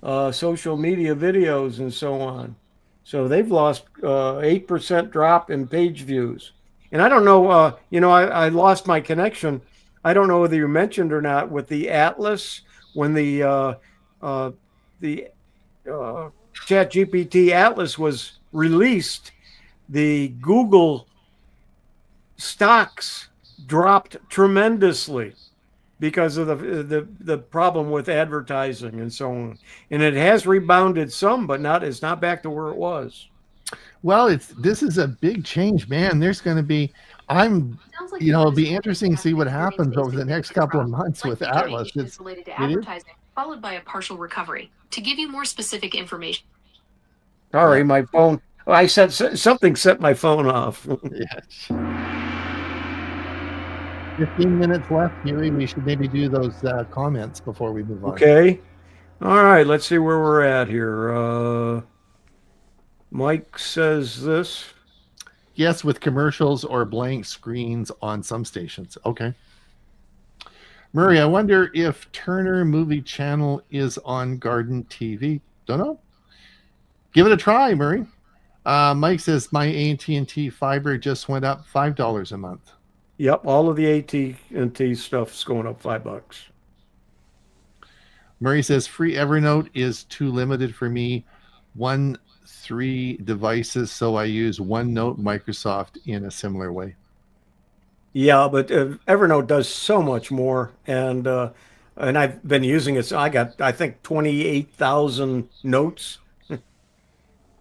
S2: social media videos, and so on. So they've lost 8% drop in page views. And I don't know, I lost my connection. I don't know whether you mentioned or not with the Atlas when the ChatGPT Atlas was released, the Google stocks dropped tremendously because of the problem with advertising and so on. And it has rebounded some, but it's not back to where it was.
S1: Well, this is a big change, man. There's going to be, it'll be interesting to see what happens over the next couple of months with Atlas.
S4: It's related to advertising, followed by a partial recovery. To give you more specific information.
S2: Sorry, my phone. I said something set my phone off.
S1: Yes. 15 minutes left, Huey. We should maybe do those comments before we move on.
S2: Okay. All right. Let's see where we're at here. Mike says this.
S1: Yes, with commercials or blank screens on some stations. Okay. Murray, I wonder if Turner Movie Channel is on Garden TV. Don't know. Give it a try, Murray. Mike says my AT&T fiber just went up $5 a month.
S2: Yep, all of the AT&T stuff's going up $5.
S1: Murray says free Evernote is too limited for me. 3 devices, so I use OneNote Microsoft in a similar way.
S2: Yeah, but Evernote does so much more, and I've been using it. So I got, I think, 28,000 notes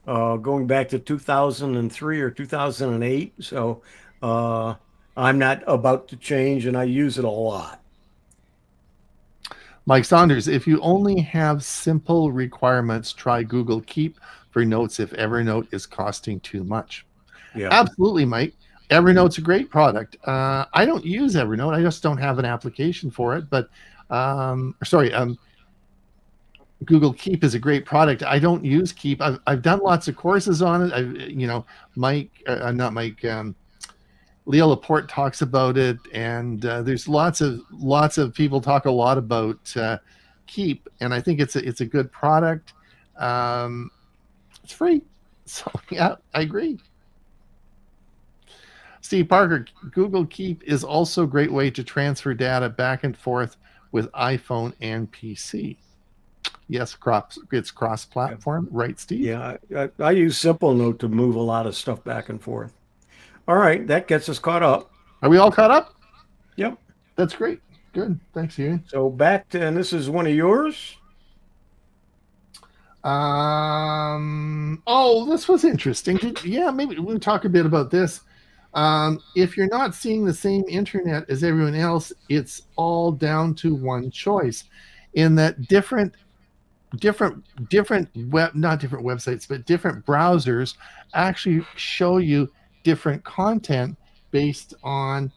S2: going back to 2003 or 2008. So I'm not about to change, and I use it a lot.
S1: Mike Saunders, if you only have simple requirements, try Google Keep for notes if Evernote is costing too much.
S2: Yeah,
S1: absolutely, Mike. Evernote's a great product. I don't use Evernote. I just don't have an application for it. But Google Keep is a great product. I don't use Keep. I've done lots of courses on it. Leo Laporte talks about it, and there's lots of people talk a lot about Keep, and I think it's a good product. It's free, so yeah, I agree. Steve Parker, Google Keep is also a great way to transfer data back and forth with iPhone and PC. Yes, it's cross-platform, right, Steve?
S2: Yeah, I use Simple Note to move a lot of stuff back and forth. All right, that gets us caught up.
S1: Are we all caught up?
S2: Yep.
S1: That's great. Good. Thanks, Ian.
S2: So back to, and this is one of yours.
S1: Oh, this was interesting. Yeah, maybe we'll talk a bit about this. If you're not seeing the same internet as everyone else, it's all down to one choice. In that different web, not different websites, but different browsers actually show you different content based on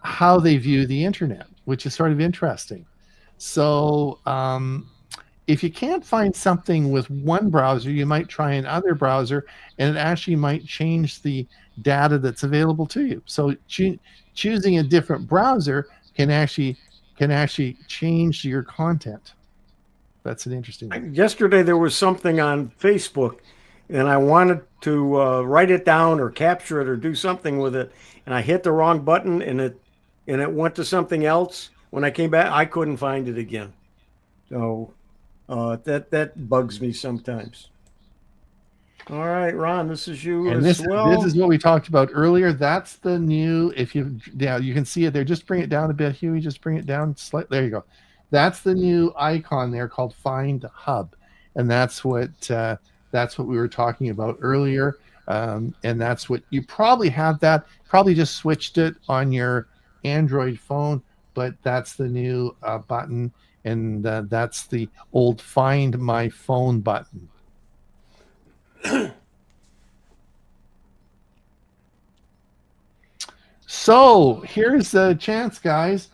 S1: how they view the internet, which is sort of interesting. So if you can't find something with one browser, you might try another browser, and it actually might change the data that's available to you. So choosing a different browser can actually change your content. That's an interesting one.
S2: Yesterday there was something on Facebook, and I wanted to write it down or capture it or do something with it, and I hit the wrong button, and it went to something else. When I came back, I couldn't find it again. So that bugs me sometimes. All right, Ron, this is you
S1: And
S2: as
S1: this
S2: well.
S1: is what we talked about earlier. That's the new. If you you can see it there. Just bring it down a bit, Huey. Just bring it down slightly. There you go. That's the new icon there called Find Hub, and that's what we were talking about earlier. And that's what you probably have. That probably just switched it on your Android phone, but that's the new button, and that's the old Find My Phone button. So here's the chance, guys.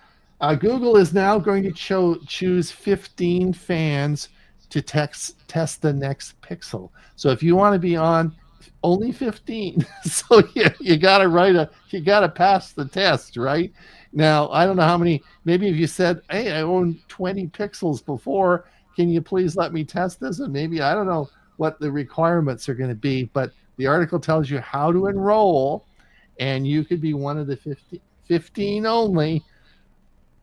S1: Google is now going to choose 15 fans to test the next Pixel. So if you want to be on, only 15. So you got to pass the test, right? Now, I don't know how many, maybe if you said, hey, I owned 20 Pixels before, can you please let me test this? And maybe, I don't know what the requirements are going to be, but the article tells you how to enroll, and you could be one of the 15 only.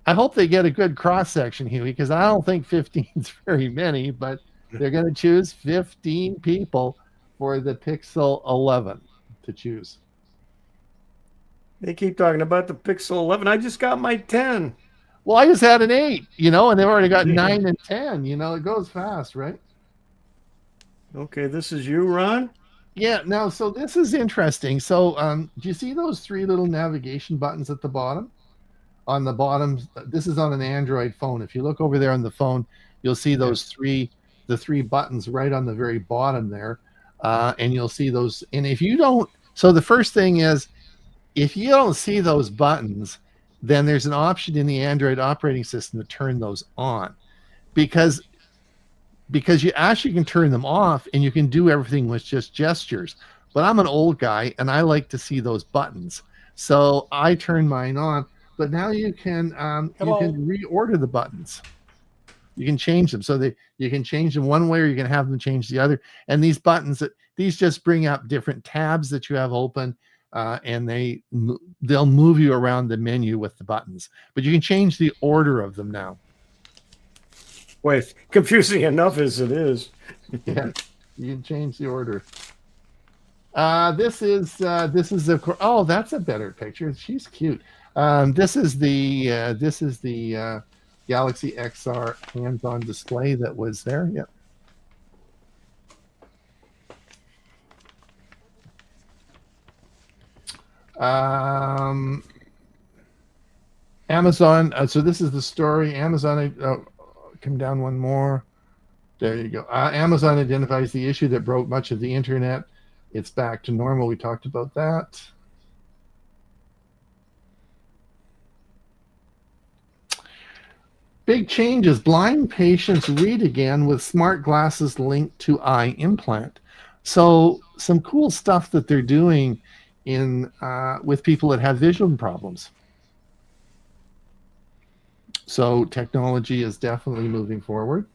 S1: I hope they get a good cross section, Huey, because I don't think 15 is very many, but they're going to choose 15 people for the Pixel 11 to choose.
S2: They keep talking about the Pixel 11. I just got my 10.
S1: Well, I just had an 8, and they've already got 9 and 10. It goes fast, right?
S2: Okay, this is you, Ron.
S1: Yeah, now, so this is interesting. So do you see those 3 little navigation buttons at the bottom? On the bottom, this is on an Android phone. If you look over there on the phone, you'll see those the 3 buttons right on the very bottom there. And you'll see those. And if you don't, so the first thing is, if you don't see those buttons, then there's an option in the Android operating system to turn those on. Because you actually can turn them off, and you can do everything with just gestures. But I'm an old guy, and I like to see those buttons. So I turn mine on. But now you can reorder the buttons. You can change them, so you can change them one way, or you can have them change the other. And these buttons, these just bring up different tabs that you have open, and they'll move you around the menu with the buttons. But you can change the order of them now.
S2: Wait, confusing enough as it is.
S1: Yeah, you can change the order. This is oh, that's a better picture. She's cute. This is the Galaxy XR hands-on display that was there. Yep. Amazon. So this is the story. Amazon. Come down one more. There you go. Amazon identifies the issue that broke much of the internet. It's back to normal. We talked about that. Big changes. Blind patients read again with smart glasses linked to eye implant. So some cool stuff that they're doing with people that have vision problems. So technology is definitely moving forward.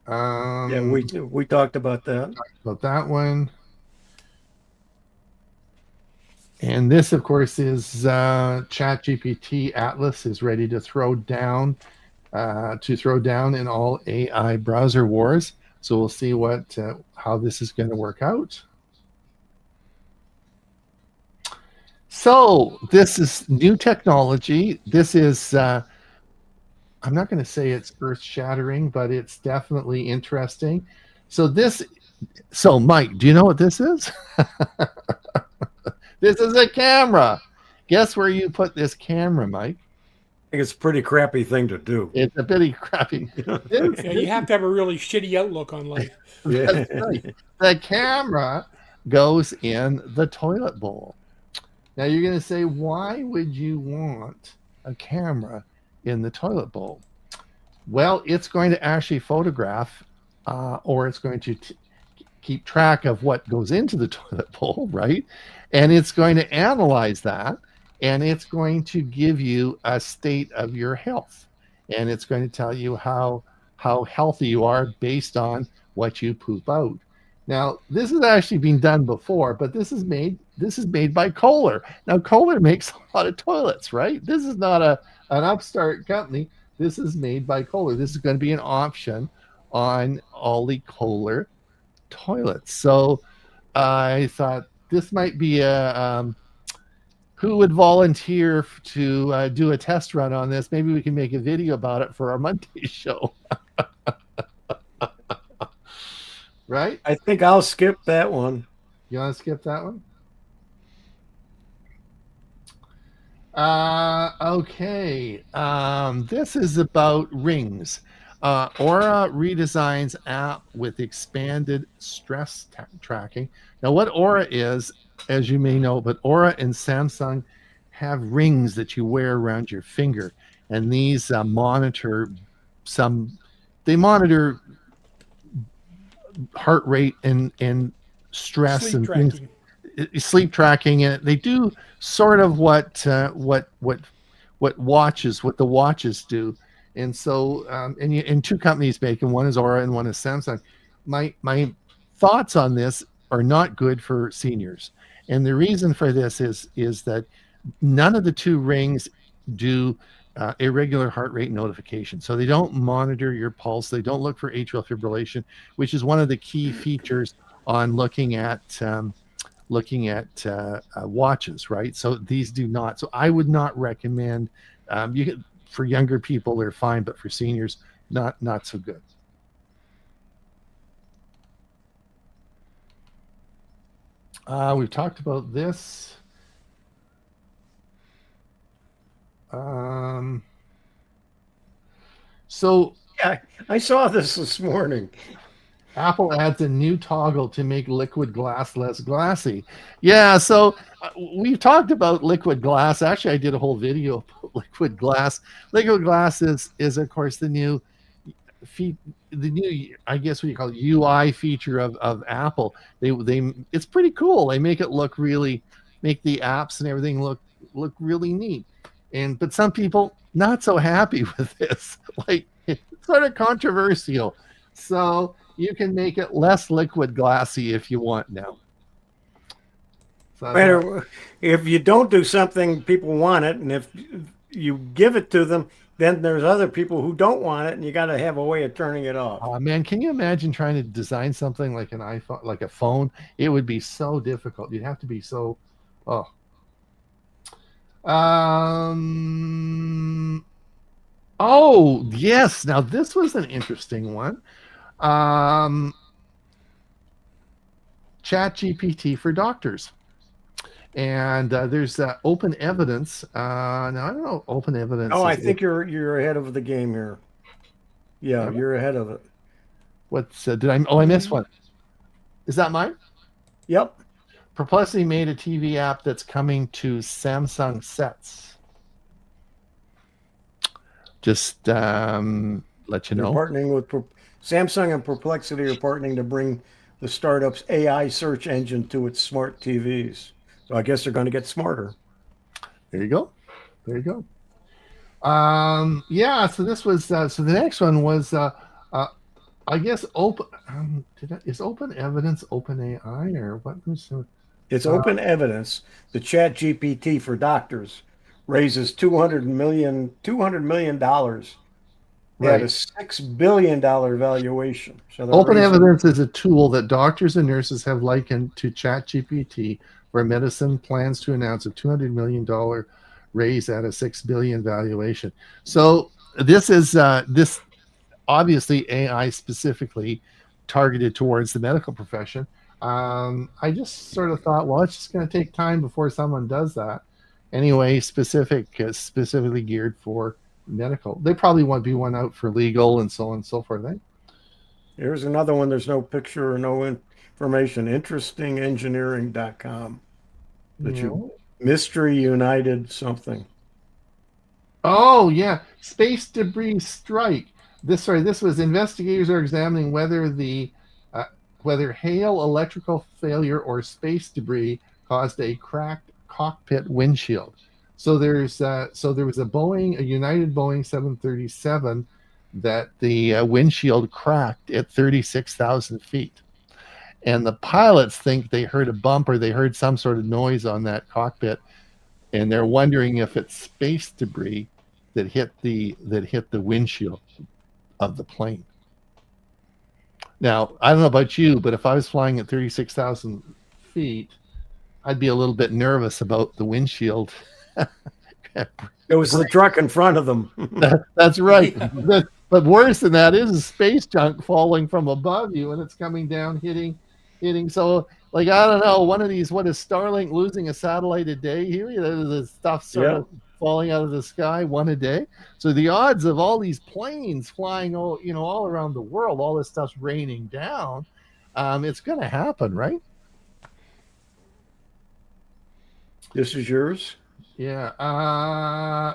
S2: Yeah, we talked about that.
S1: About that one. And this, of course, is ChatGPT Atlas is ready to throw down in all AI browser wars. So we'll see how this is going to work out. So this is new technology. This is I'm not going to say it's earth-shattering, but it's definitely interesting. So this So, Mike, do you know what this is? This is a camera. Guess where you put this camera, Mike?
S2: I think it's a pretty crappy thing to do.
S1: It's a bitty crappy. This,
S3: Yeah, you have to have a really shitty outlook on life.
S1: that's right. The camera goes in the toilet bowl. Now you're going to say, why would you want a camera in the toilet bowl? Well, it's going to actually photograph, or it's going to keep track of what goes into the toilet bowl, right? And it's going to analyze that, and it's going to give you a state of your health, and it's going to tell you how healthy you are based on what you poop out. Now, this has actually been done before, but this is made by Kohler. Now, Kohler makes a lot of toilets, right? This is not an upstart company. This is made by Kohler. This is going to be an option on all the Kohler toilets. So I thought this might be a who would volunteer to do a test run on this? Maybe we can make a video about it for our Monday show. Right?
S2: I think I'll skip that one.
S1: You want to skip that one? Okay. This is about rings. Aura redesigns app with expanded stress tracking. Now, what Aura is, as you may know, but Aura and Samsung have rings that you wear around your finger, and these monitor heart rate and stress
S3: Sleep
S1: and
S3: tracking.
S1: sleep tracking, and they do sort of what the watches do. And so and two companies make them. One is Aura and one is Samsung. My thoughts on this are not good for seniors, and the reason for this is that none of the two rings do irregular heart rate notification. So they don't monitor your pulse. They don't look for atrial fibrillation, which is one of the key features on looking at watches, right? So these do not. So I would not recommend. For younger people, they're fine, but for seniors, not so good. We've talked about this. So
S2: Yeah, I saw this morning.
S1: Apple adds a new toggle to make liquid glass less glassy. Yeah, so we've talked about liquid glass. Actually, I did a whole video about liquid glass. Liquid glass is of course the new I guess what you call it, UI feature of Apple. They it's pretty cool. They make it look really, make the apps and everything look really neat. But some people not so happy with this. Like, it's sort of controversial. So you can make it less liquid glassy if you want now. So
S2: if you don't do something, people want it, and if you give it to them, then there's other people who don't want it, and you got to have a way of turning it off.
S1: man, can you imagine trying to design something like an iPhone, like a phone? It would be so difficult. You'd have to be so. Oh. Oh yes. Now this was an interesting one. Chat GPT for doctors. And there's open evidence. Now I don't know open evidence.
S2: Oh, I think you're ahead of the game here. Yeah, you're ahead of it.
S1: What's did I? Oh, I missed one. Is that mine?
S2: Yep.
S1: Perplexity made a TV app that's coming to Samsung sets. Just let you know.
S2: They're partnering with Samsung and Perplexity are partnering to bring the startup's AI search engine to its smart TVs. So I guess they're going to get smarter.
S1: There you go. There you go. Yeah. So this was. So the next one was. I guess open. Is open evidence open AI or what?
S2: It's open evidence. The Chat GPT for doctors raises $200 million
S1: Right.
S2: at a $6 billion valuation. So
S1: Open evidence is a tool that doctors and nurses have likened to ChatGPT, where medicine plans to announce a $200 million raise at a $6 billion valuation. So this is this obviously AI specifically targeted towards the medical profession. I just sort of thought, well, it's just going to take time before someone does that. Anyway, specifically geared for medical. They probably won't be one out for legal and so on and so forth. Eh?
S2: Here's another one. There's no picture or no information. Interestingengineering.com. Mystery United something.
S1: Oh yeah, space debris strike. This was investigators are examining whether hail, electrical failure, or space debris caused a cracked cockpit windshield. So there was a United Boeing 737 that the windshield cracked at 36,000 feet. And the pilots think they heard a bump or they heard some sort of noise on that cockpit, and they're wondering if it's space debris that hit the windshield of the plane. Now, I don't know about you, but if I was flying at 36,000 feet, I'd be a little bit nervous about the windshield.
S2: It was the truck in front of them.
S1: That's right. Yeah. But worse than that is space junk falling from above you, and it's coming down, hitting. So, like, I don't know, one of these, what is Starlink losing a satellite a day here? The stuff sort of falling out of the sky, one a day. So the odds of all these planes flying all around the world, all this stuff's raining down, it's going to happen, right?
S2: This is yours?
S1: Yeah.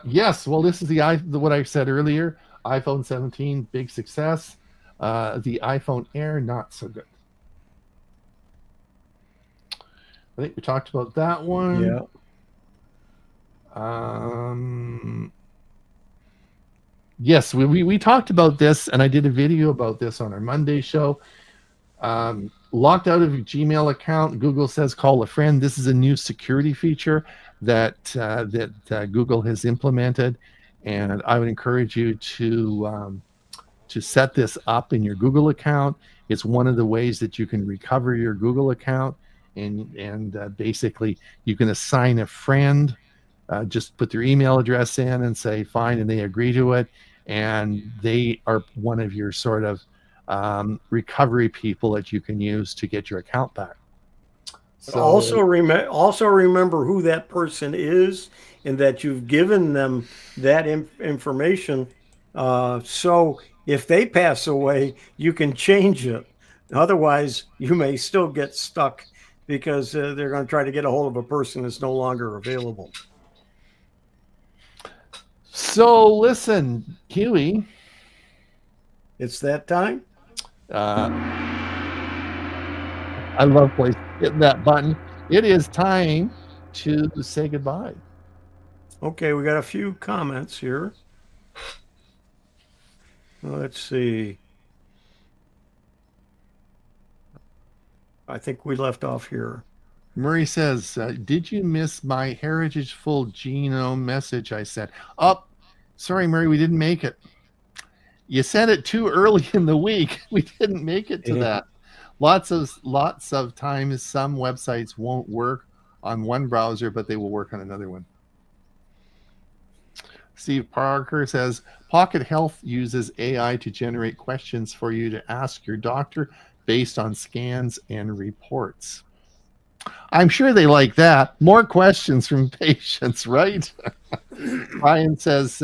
S1: Yes. Well, this is what I said earlier. iPhone 17, big success. The iPhone Air, not so good. I think we talked about that one.
S2: Yeah.
S1: Yes, we talked about this, and I did a video about this on our Monday show. Locked out of your Gmail account, Google says call a friend. This is a new security feature that Google has implemented, and I would encourage you to set this up in your Google account. It's one of the ways that you can recover your Google account, and basically you can assign a friend. Just put their email address in and say fine, and they agree to it, and they are one of your sort of recovery people that you can use to get your account back.
S2: So also remember who that person is, and that you've given them that information. So if they pass away, you can change it. Otherwise, you may still get stuck because they're going to try to get a hold of a person that's no longer available.
S1: So listen, Huey.
S2: It's that time.
S1: I love hitting that button. It is time to say goodbye.
S2: Okay, we got a few comments here. Let's see. I think we left off here.
S1: Murray says, did you miss my Heritage Full Genome message I sent? Oh, sorry, Murray, we didn't make it. You sent it too early in the week. We didn't make it to that. Lots of times some websites won't work on one browser, but they will work on another one. Steve Parker says, Pocket Health uses AI to generate questions for you to ask your doctor based on scans and reports. I'm sure they like that. More questions from patients, right? Ryan says,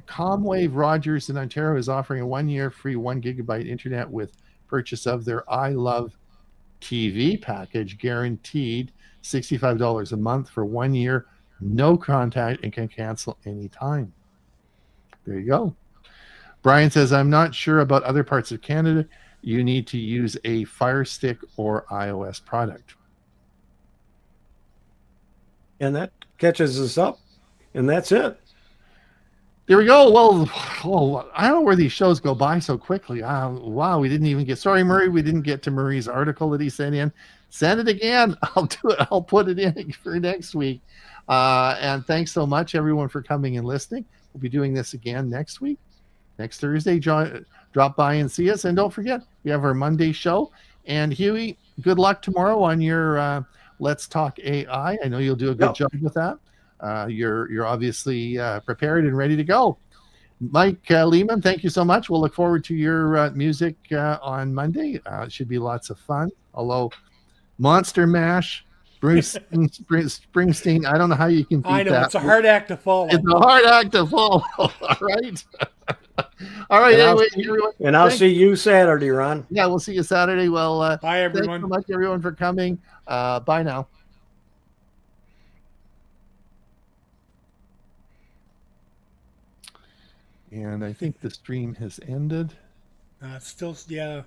S1: Comwave Rogers in Ontario is offering a 1-year free 1 gigabyte internet with purchase of their I Love TV package, guaranteed $65 a month for 1 year, no contact, and can cancel anytime. There you go. Brian says, I'm not sure about other parts of Canada. You need to use a Fire Stick or iOS product.
S2: And that catches us up, and that's it.
S1: There we go. Well, I don't know where these shows go by so quickly. Wow, we didn't even get. Sorry, Murray, we didn't get to Murray's article that he sent in. Send it again. I'll do it. I'll put it in for next week. And thanks so much, everyone, for coming and listening. We'll be doing this again next week, next Thursday. Drop by and see us. And don't forget, we have our Monday show. And Huey, good luck tomorrow on your Let's Talk AI. I know you'll do a good job with that. You're obviously prepared and ready to go. Mike Lehman, thank you so much. We'll look forward to your music on Monday. It should be lots of fun. Although Monster Mash, Bruce Springsteen, I don't know how you can
S3: I
S1: beat
S3: know
S1: that.
S3: it's a hard act to follow.
S1: It's a hard act to follow. All right. All right.
S2: And
S1: Anyway, everyone.
S2: I'll see you Saturday, Ron.
S1: Yeah, we'll see you Saturday. Well,
S3: Bye, everyone.
S1: Thanks so much, everyone, for coming. Bye now. And I think the stream has ended.
S3: Still, yeah.